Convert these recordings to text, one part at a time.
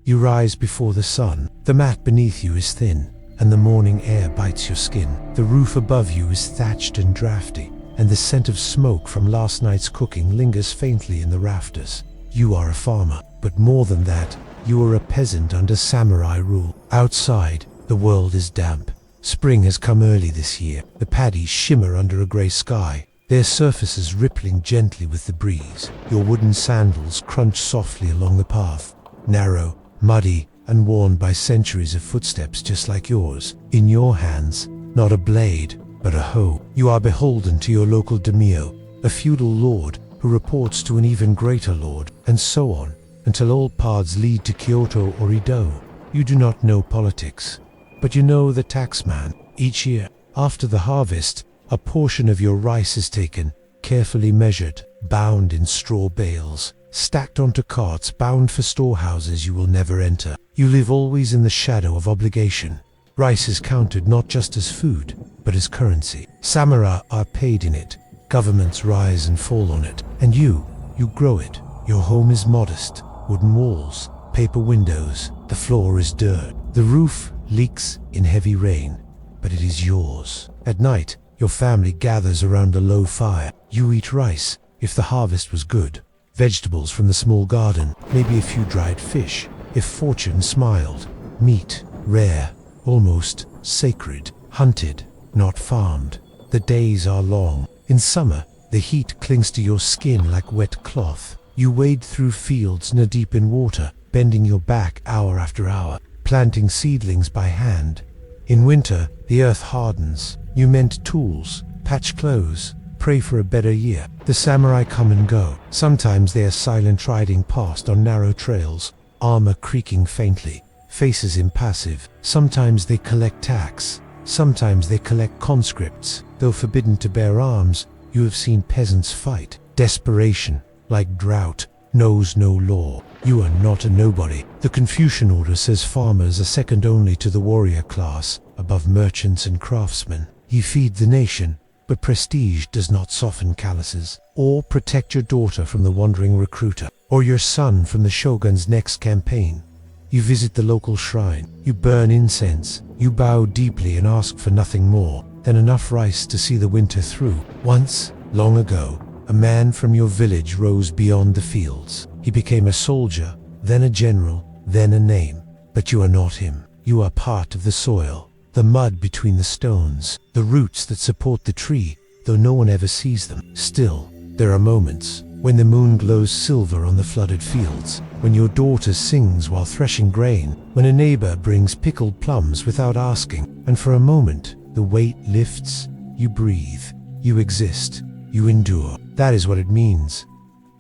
You rise before the sun. The mat beneath you is thin, and the morning air bites your skin. The roof above you is thatched and drafty, and the scent of smoke from last night's cooking lingers faintly in the rafters. You are a farmer, but more than that, you are a peasant under samurai rule. Outside, the world is damp. Spring has come early this year. The paddies shimmer under a grey sky, their surfaces rippling gently with the breeze. Your wooden sandals crunch softly along the path, narrow, muddy, and worn by centuries of footsteps just like yours. In your hands, not a blade, but a hoe. You are beholden to your local Daimyo, a feudal lord who reports to an even greater lord, and so on, until all paths lead to Kyoto or Hōjō. You do not know politics, but you know the taxman. Each year, after the harvest, a portion of your rice is taken, carefully measured, bound in straw bales, stacked onto carts bound for storehouses you will never enter. You live always in the shadow of obligation. Rice is counted not just as food, but as currency. Samurai are paid in it. Governments rise and fall on it. And you grow it. Your home is modest. Wooden walls, paper windows. The floor is dirt. The roof leaks in heavy rain, but it is yours. At night, your family gathers around a low fire. You eat rice, if the harvest was good. Vegetables from the small garden, maybe a few dried fish, if fortune smiled. Meat, rare, almost sacred. Hunted, not farmed. The days are long. In summer, the heat clings to your skin like wet cloth. You wade through fields knee-deep in water, bending your back hour after hour, planting seedlings by hand. In winter, the earth hardens. You mend tools, patch clothes, pray for a better year. The samurai come and go. Sometimes they are silent, riding past on narrow trails, armor creaking faintly, faces impassive. Sometimes they collect tax. Sometimes they collect conscripts. Though forbidden to bear arms, you have seen peasants fight. Desperation, like drought, knows no law. You are not a nobody. The Confucian order says farmers are second only to the warrior class, above merchants and craftsmen. You feed the nation, but prestige does not soften calluses, or protect your daughter from the wandering recruiter, or your son from the shogun's next campaign. You visit the local shrine. You burn incense. You bow deeply and ask for nothing more than enough rice to see the winter through. Once, long ago, a man from your village rose beyond the fields. He became a soldier, then a general, then a name. But you are not him. You are part of the soil, the mud between the stones, the roots that support the tree, though no one ever sees them. Still, there are moments when the moon glows silver on the flooded fields, when your daughter sings while threshing grain, when a neighbor brings pickled plums without asking, and for a moment, the weight lifts. You breathe. You exist. You endure. That is what it means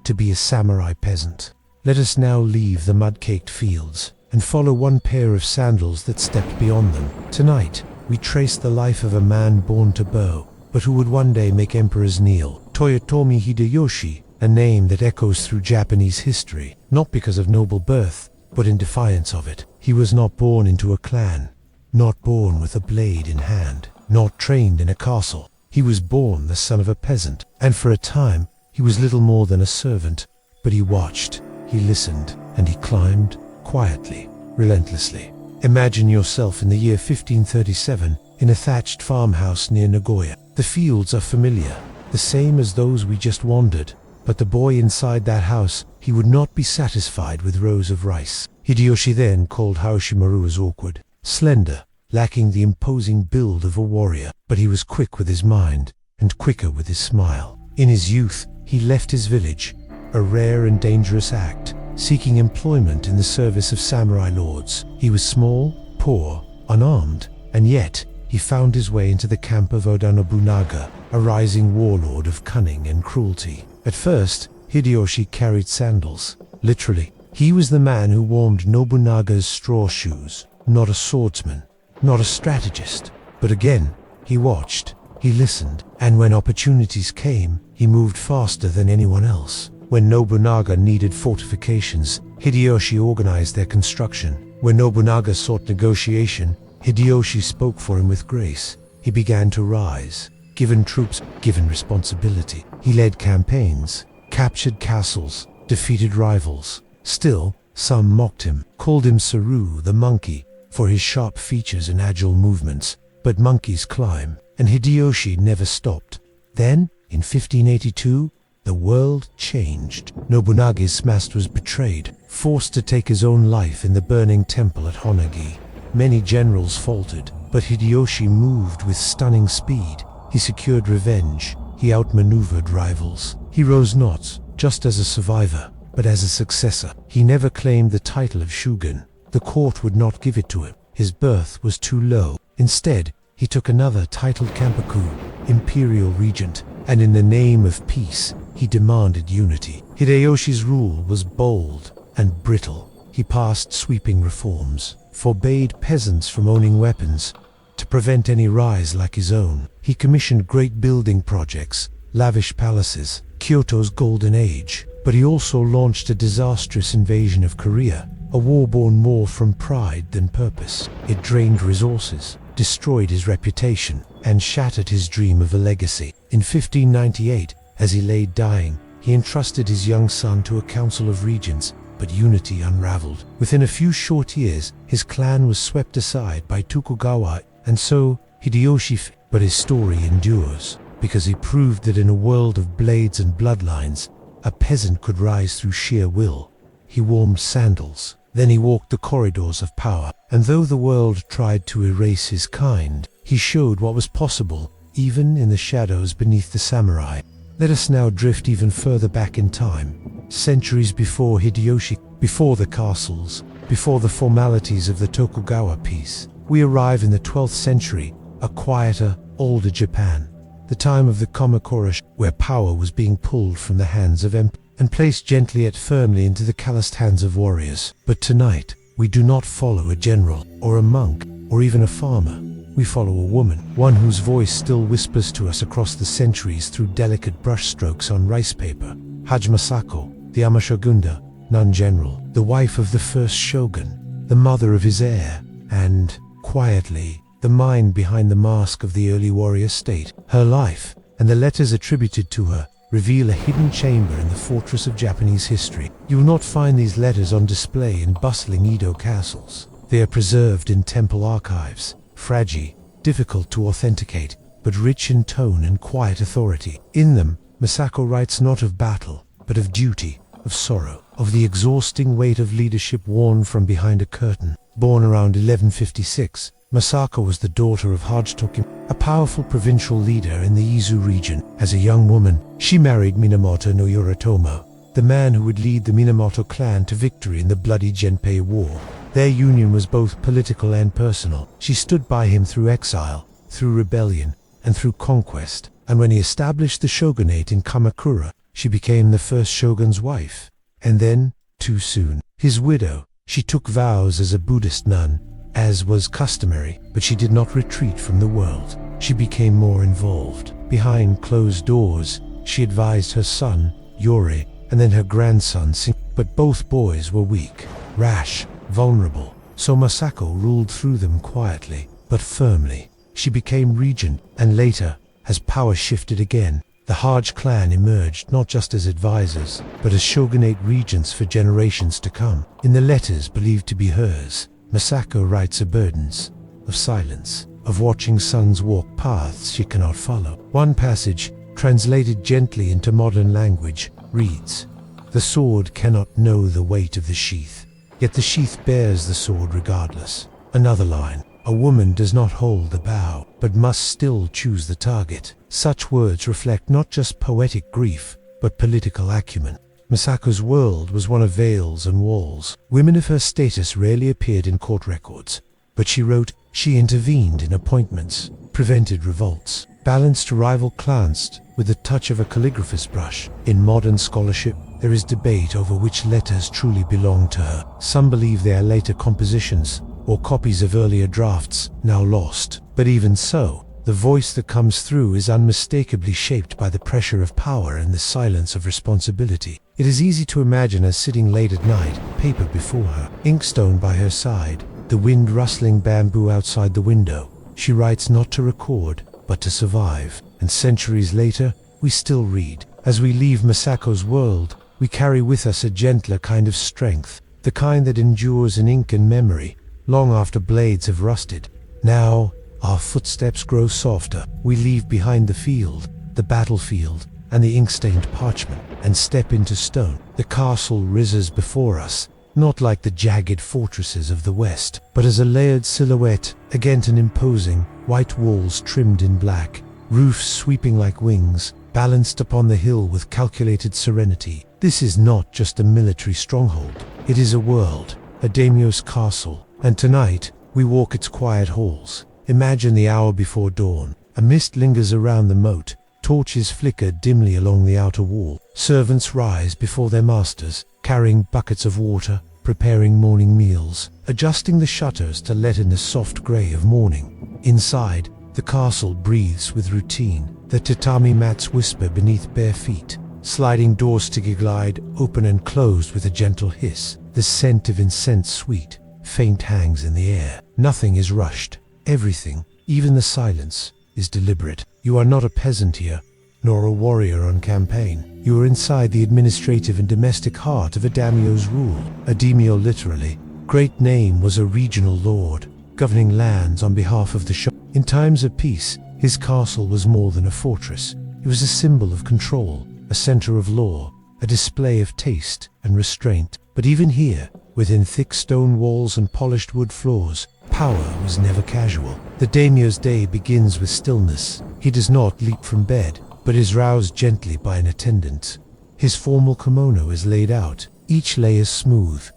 to be a samurai peasant. Let us now leave the mud-caked fields and follow one pair of sandals that stepped beyond them. Tonight, we trace the life of a man born to bow, but who would one day make emperors kneel. Toyotomi Hideyoshi, a name that echoes through Japanese history, not because of noble birth, but in defiance of it. He was not born into a clan, not born with a blade in hand, not trained in a castle. He was born the son of a peasant, and for a time, he was little more than a servant. But he watched, he listened, and he climbed, quietly, relentlessly. Imagine yourself in the year 1537, in a thatched farmhouse near Nagoya. The fields are familiar, the same as those we just wandered, but the boy inside that house, he would not be satisfied with rows of rice. Hideyoshi then called Haoshimaru as awkward, slender, lacking the imposing build of a warrior, but he was quick with his mind, and quicker with his smile. In his youth, he left his village, a rare and dangerous act, seeking employment in the service of samurai lords. He was small, poor, unarmed, and yet he found his way into the camp of Oda Nobunaga, a rising warlord of cunning and cruelty. At first, Hideyoshi carried sandals. Literally, he was the man who warmed Nobunaga's straw shoes, not a swordsman, not a strategist. But again, he watched, he listened, and when opportunities came, he moved faster than anyone else. When Nobunaga needed fortifications, Hideyoshi organized their construction. When Nobunaga sought negotiation, Hideyoshi spoke for him with grace. He began to rise. Given troops, given responsibility, he led campaigns, captured castles, defeated rivals. Still, Some mocked him, called him Saru the monkey for his sharp features and agile movements, but monkeys climb, and Hideyoshi never stopped. Then, in 1582, the world changed. Nobunaga's master was betrayed, forced to take his own life in the burning temple at Honagi. Many generals faltered, but Hideyoshi moved with stunning speed. He secured revenge. He outmaneuvered rivals. He rose not just as a survivor, but as a successor. He never claimed the title of shogun. The court would not give it to him. His birth was too low. Instead, he took another titled Kampuku, imperial regent, and in the name of peace, he demanded unity. Hideyoshi's rule was bold and brittle. He passed sweeping reforms, forbade peasants from owning weapons. To prevent any rise like his own, he commissioned great building projects, lavish palaces, Kyoto's golden age. But he also launched a disastrous invasion of Korea, a war born more from pride than purpose. It drained resources, destroyed his reputation, and shattered his dream of a legacy. In 1598, as he lay dying, he entrusted his young son to a council of regents, but unity unraveled. Within a few short years, his clan was swept aside by Tokugawa, and so Hideyoshi fell. But his story endures, because he proved that in a world of blades and bloodlines, a peasant could rise through sheer will. He warmed sandals, then he walked the corridors of power, and though the world tried to erase his kind, he showed what was possible, even in the shadows beneath the samurai. Let us now drift even further back in time, centuries before Hideyoshi, before the castles, before the formalities of the Tokugawa peace. We arrive in the 12th century, a quieter, older Japan, the time of the Kamakura, where power was being pulled from the hands of emperors and placed gently yet firmly into the calloused hands of warriors. But tonight, we do not follow a general, or a monk, or even a farmer. We follow a woman, one whose voice still whispers to us across the centuries through delicate brushstrokes on rice paper. Masako, the Amashogunda, non-general, the wife of the first shogun, the mother of his heir, and, quietly, the mind behind the mask of the early warrior state. Her life, and the letters attributed to her, reveal a hidden chamber in the fortress of Japanese history. You will not find these letters on display in bustling Edo castles. They are preserved in temple archives, fragile, difficult to authenticate, but rich in tone and quiet authority. In them, Masako writes not of battle, but of duty, of sorrow, of the exhausting weight of leadership worn from behind a curtain. Born around 1156, Masako was the daughter of Hōjō, a powerful provincial leader in the Izu region. As a young woman, she married Minamoto no Yoritomo, the man who would lead the Minamoto clan to victory in the bloody Genpei War. Their union was both political and personal. She stood by him through exile, through rebellion, and through conquest. And when he established the shogunate in Kamakura, she became the first shogun's wife. And then, too soon, his widow. She took vows as a Buddhist nun, as was customary, but she did not retreat from the world. She became more involved. Behind closed doors, she advised her son, Yori, and then her grandson, but both boys were weak, rash, vulnerable, so Masako ruled through them quietly, but firmly. She became regent, and later, as power shifted again, the Hōjō clan emerged not just as advisors, but as shogunate regents for generations to come. In the letters believed to be hers, Masako writes of burdens, of silence, of watching sons walk paths she cannot follow. One passage, translated gently into modern language, reads, "The sword cannot know the weight of the sheath, yet the sheath bears the sword regardless." Another line, "A woman does not hold the bow, but must still choose the target." Such words reflect not just poetic grief, but political acumen. Masako's world was one of veils and walls. Women of her status rarely appeared in court records, but she wrote, she intervened in appointments, prevented revolts, balanced rival clans with the touch of a calligrapher's brush. In modern scholarship, there is debate over which letters truly belong to her. Some believe they are later compositions, or copies of earlier drafts, now lost. But even so, the voice that comes through is unmistakably shaped by the pressure of power and the silence of responsibility. It is easy to imagine her sitting late at night, paper before her, inkstone by her side, the wind rustling bamboo outside the window. She writes not to record, but to survive. And centuries later, we still read. As we leave Masako's world, we carry with us a gentler kind of strength, the kind that endures in ink and memory, long after blades have rusted. Now, our footsteps grow softer. We leave behind the field, the battlefield, and the ink-stained parchment, and step into stone. The castle rises before us, not like the jagged fortresses of the West, but as a layered silhouette against an imposing, white walls trimmed in black, roofs sweeping like wings, balanced upon the hill with calculated serenity. This is not just a military stronghold. It is a world, a daimyo's castle, and tonight we walk its quiet halls. Imagine the hour before dawn. A mist lingers around the moat. Torches flicker dimly along the outer wall. Servants rise before their masters, carrying buckets of water, preparing morning meals, adjusting the shutters to let in the soft grey of morning. Inside, the castle breathes with routine. The tatami mats whisper beneath bare feet. Sliding doors glide open and closed with a gentle hiss. The scent of incense sweet, faint hangs in the air. Nothing is rushed. Everything, even the silence, is deliberate. You are not a peasant here, nor a warrior on campaign. You are inside the administrative and domestic heart of a daimyo's rule. A daimyo literally. Great name was a regional lord, governing lands on behalf of the shogun. In times of peace, his castle was more than a fortress. It was a symbol of control, a center of law, a display of taste and restraint. But even here, within thick stone walls and polished wood floors, power was never casual. The daimyo's day begins with stillness. He does not leap from bed, but is roused gently by an attendant. His formal kimono is laid out, each layer smooth.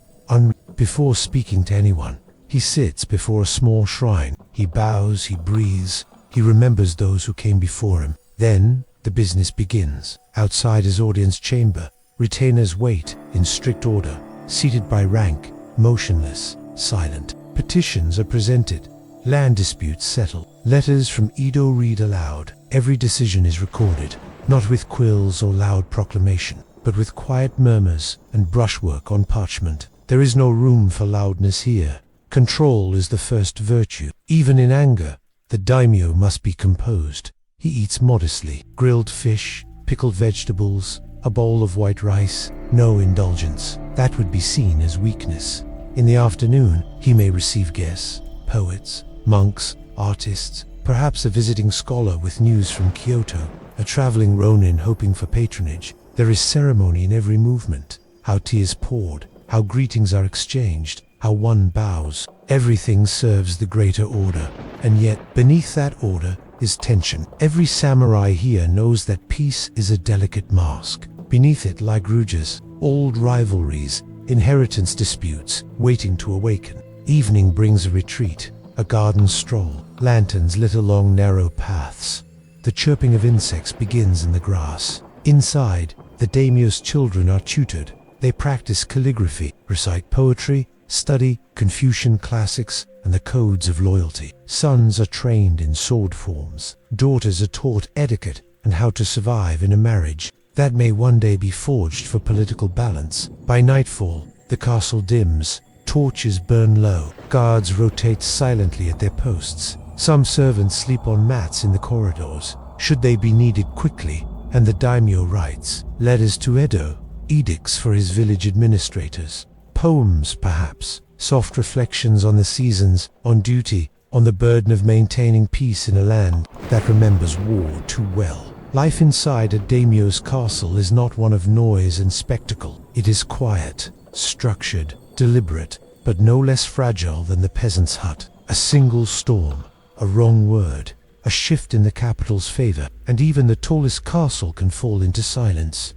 Before speaking to anyone, he sits before a small shrine. He bows, he breathes, he remembers those who came before him. Then, the business begins. Outside his audience chamber, retainers wait in strict order, seated by rank, motionless, silent. Petitions are presented, land disputes settled, letters from Edo read aloud. Every decision is recorded, not with quills or loud proclamation, but with quiet murmurs and brushwork on parchment. There is no room for loudness here. Control is the first virtue. Even in anger, the daimyo must be composed. He eats modestly. Grilled fish, pickled vegetables, a bowl of white rice, no indulgence. That would be seen as weakness. In the afternoon, he may receive guests, poets, monks, artists, perhaps a visiting scholar with news from Kyoto, a traveling ronin hoping for patronage. There is ceremony in every movement, how tea is poured, how greetings are exchanged, how one bows. Everything serves the greater order, and yet beneath that order is tension. Every samurai here knows that peace is a delicate mask. Beneath it lie grudges, old rivalries, inheritance disputes, waiting to awaken. Evening brings a retreat, a garden stroll, lanterns lit along narrow paths. The chirping of insects begins in the grass. Inside, the daimyo's children are tutored. They practice calligraphy, recite poetry, study Confucian classics and the codes of loyalty. Sons are trained in sword forms. Daughters are taught etiquette and how to survive in a marriage that may one day be forged for political balance. By nightfall, the castle dims. Torches burn low. Guards rotate silently at their posts. Some servants sleep on mats in the corridors, should they be needed quickly, and the daimyo writes letters to Edo, edicts for his village administrators, poems perhaps, soft reflections on the seasons, on duty, on the burden of maintaining peace in a land that remembers war too well. Life inside a daimyo's castle is not one of noise and spectacle. It is quiet, structured, deliberate, but no less fragile than the peasant's hut. A single storm, a wrong word, a shift in the capital's favor, and even the tallest castle can fall into silence.